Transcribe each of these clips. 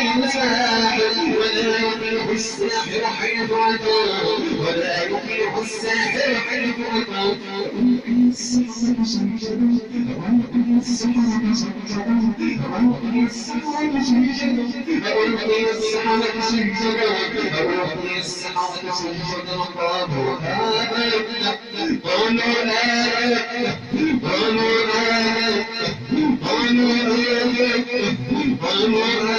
يساحر ولا يفلح الساحر حيث أتى ولا يفلح الساحر حيث أتى السحرة سجدا وألقي السحرة سجدا وألقي السحرة سجدا وألقي السحرة سجدا وألقي السحرة سجدا قالوا آمنا قالوا آمنا قالوا آمنا قالوا آمنا قالوا آمنا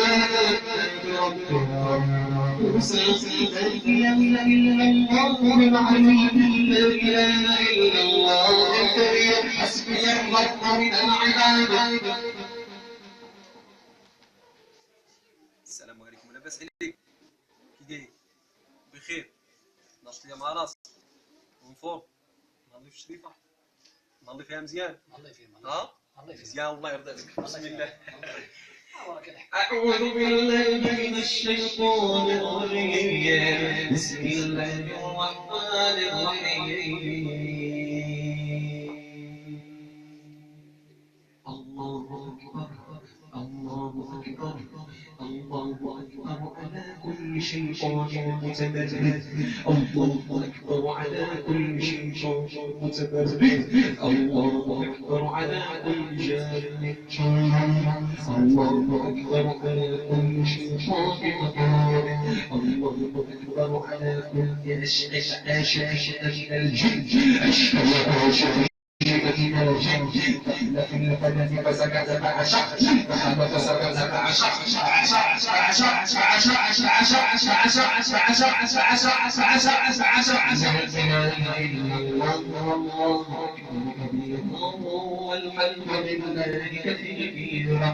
بربنا موسى لا إله إلا الله العليم لا إله إلا الله الكريم حسبي الرب من العباد. السلام عليكم، لاباس عليك؟ كي داير؟ بخير؟ ناضت ليا مع راسك ونفور نهضي في الشريفه نهضي فيها مزيان مزيان الله يرضي عليك. بسم الله. أعوذ بالله من الشيطان الرجيم بسم الله الرحمن الرحيم الله أكبر الله أكبر الله أكبر على كل شيطان متمرد الله أكبر على كل شيطان متمرد الله أكبر على كل جان الله أكبر على كل شيطان متمرد الله أكبر على كل أشعة من الجن أشعة من الجن في الفلك فسكت فعشق فحب فسكت فعشق والحمد لله كثيرا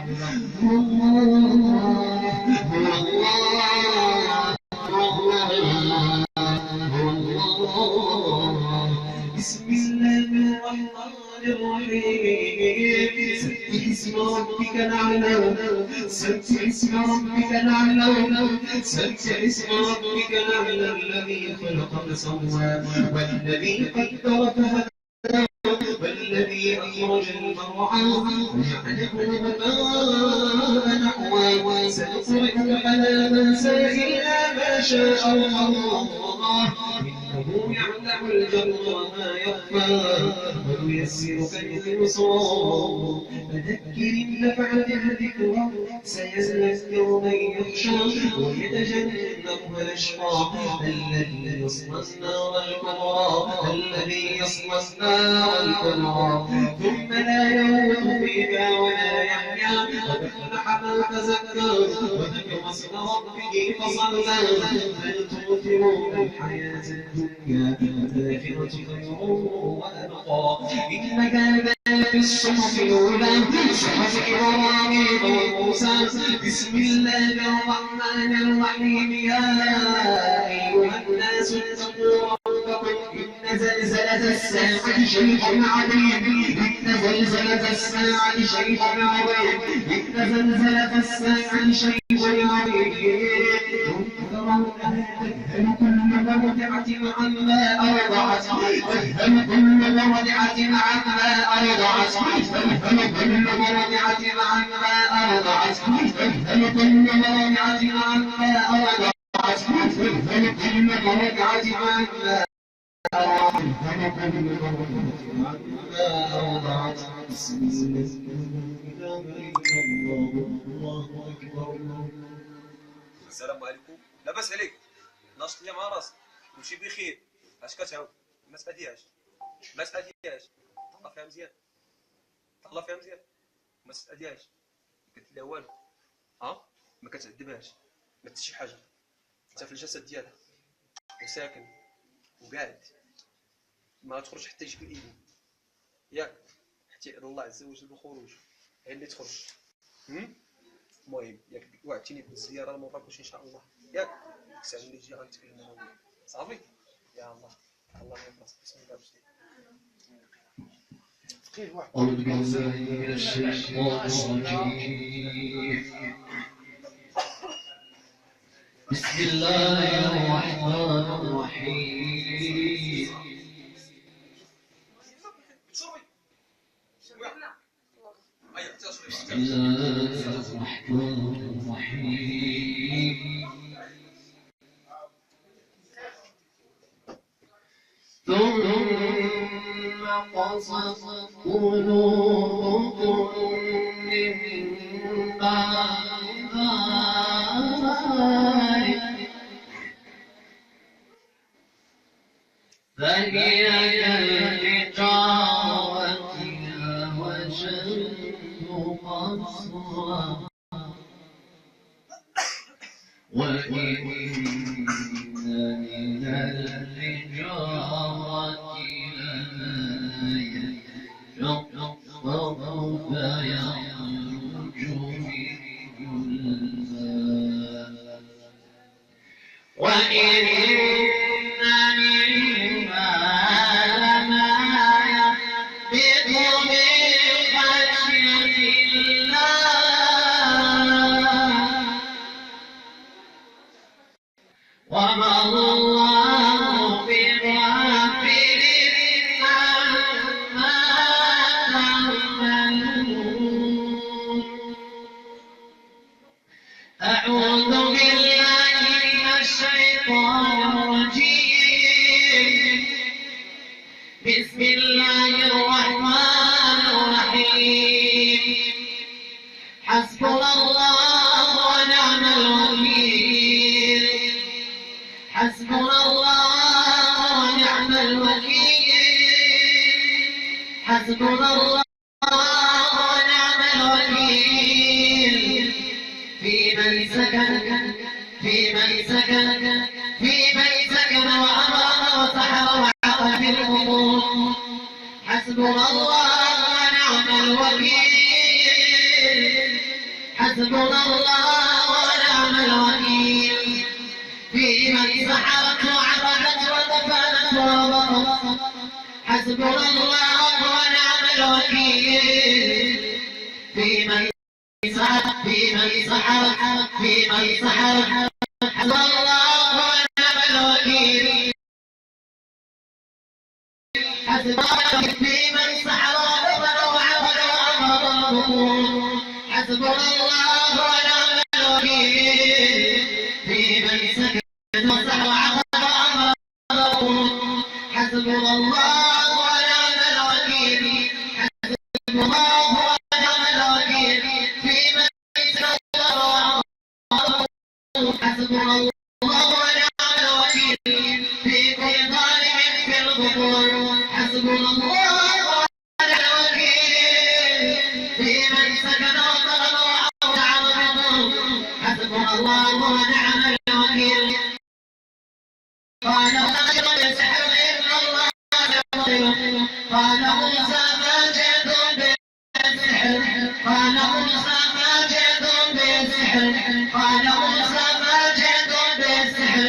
بسم الله الرحمن الرحيم سبح اسم ربك الأعلى سبح اسم ربك الأعلى سبح اسم ربك الأعلى الذي خلق فسوى والذي قدر فهدى والذي أخرج المرعى وجعله غثاء نحوا سنقرئك فلا تنسى إلا ما شاء الله إنه يعلم الجر وما يخفى ونيسرك لليسرى فذكر إن نفعت الذكرى سيذكر من يخشى ويتجنبها الأشقى الذي يصلى النار الكبرى ثم لا يموت فيها ولا يحيا وأفلح من تزكى وذكر اسم ربه فصلى بل تؤثرون الحياة الدنيا والآخرة خير وأبقى إنك هذا في الصحف الأولى صحف إبراهيم وموسى بسم الله الرحمن الرحيم يا أيها الناس اتقوا ربكم إن زلزلة الساعة شيء عظيم إن زلزلة الساعة شيء عظيم إن زلزلة الساعة شيء عظيم تذهل كل مرضعة عما أرضعت تذهل كل مرضعة عما أرضعت تذهل كل مرضعة عما أرضعت تذهل كل مرضعة عما أرضعت تذهل كل مرضعة عما أرضعت بسم الله أكبر. السلام عليكم، لاباس عليك؟ ناضت ليا مع راسك ومشي بخير. اش كتعاود؟ ما سالتيهاش طلع فيها مزيان ما سالتيهاش قلت لها والو ما كتعذبهاش ما حتى شي حاجه حتى في الجسد ديالها وساكن وقاعد ما تخرج حتى يجيك الاذن ياك حتى يأذن الله عز وجل بالخروج هي اللي تخرج. المهم ياك وعدتيني بالزياره لمراكش ان شاء الله ياك الساعه اللي تجي غنتكلموا صافي. يا الله يبارك بسم الله أعوذ بالله من الشيطان الرجيم بسم الله الرحمن الرحيم بسم الله الرحمن الرحيم ثم قصت قلوبكم من بعد ذلك فهي كالحجارة أو أشد قسوة وإن من الحجارة لما يشقق فيخرج منه الماء وإن منها لما يهبط من خشية الله وما الله بغافل عما تعملون أعوذ بالله من الشيطان الرجيم بسم الله الرحمن الرحيم حسبنا الله ونعم الوكيل حسبنا الله ونعم الوكيل حسبنا الله ونعم الوكيل في من سكن وأمر وسحر وعقل في القبور حسبنا الله ونعم الوكيل حسبنا الله ونعم الوكيل في من سحرت وعبدت ودفنت وربطت حسبنا الله ونعم الوكيل في من سحرت حسبنا الله ونعم الوكيل حسبنا في من سحر ودفن وعبد وأمر حسبنا الله ونعم الوكيل في من سكن وسحر وعبد وأمر حسبنا الله ونعم الوكيل حسبنا الله ونعم الوكيل في من سكن وسحر حسبنا الله ونعم الوكيل في كل ظالم في القبور حسبنا الله ونعم الوكيل في من سكن وطلب وعرض حسبنا الله ونعم الوكيل قال غير السحر إن الله يبطله قال موسى ما جئتم بالسحر قال موسى ما جئتم بالسحر قال موسى ما جئتم بالسحر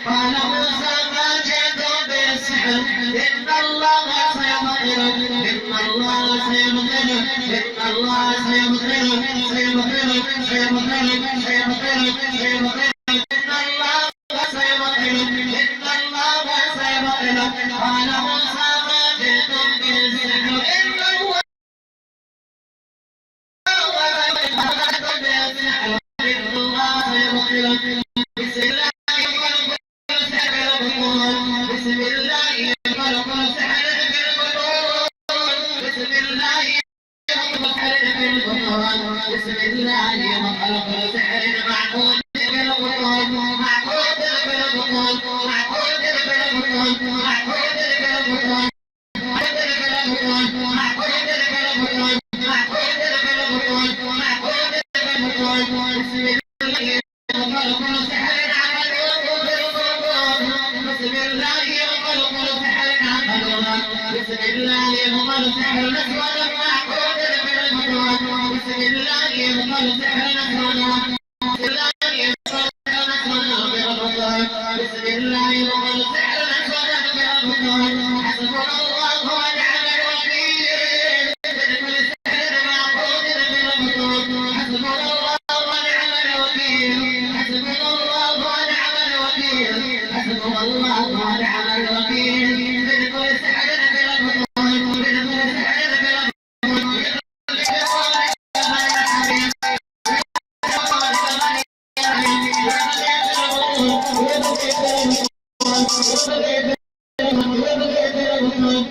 قال موسى ما جئتم بالسحر إن الله سيبطله إن الله سيبطله إن الله سيبطله سيبطله سيبطله سيبطله سيبطله إن الله سيبطله إن الله سيبطله قال موسى ما جئتم بالسحر إن الله بسم الله خلق سحر معقود بالبطون معقود بالبطون معقود بالبطون معقود بالبطون معقود بالبطون معقود بالبطون معقود بالبطون معقود بالبطون بسم الله خلق سحر عمل بالبطون بسم الله خلق سحر عمل بسم الله خلق سحر نسوة معقود بالبطون بسم الله خلق سحر نسوة بسم الله بسم الله خلق سحر نسوة حسبنا الله ونعم الوكيل بكل سحر معقود بالبطون حسبنا الله ونعم الوكيل حسبنا الله ونعم الوكيل حسبنا الله ونعم الوكيل بكل سحر بالبطون بكل سحر بالبطون يا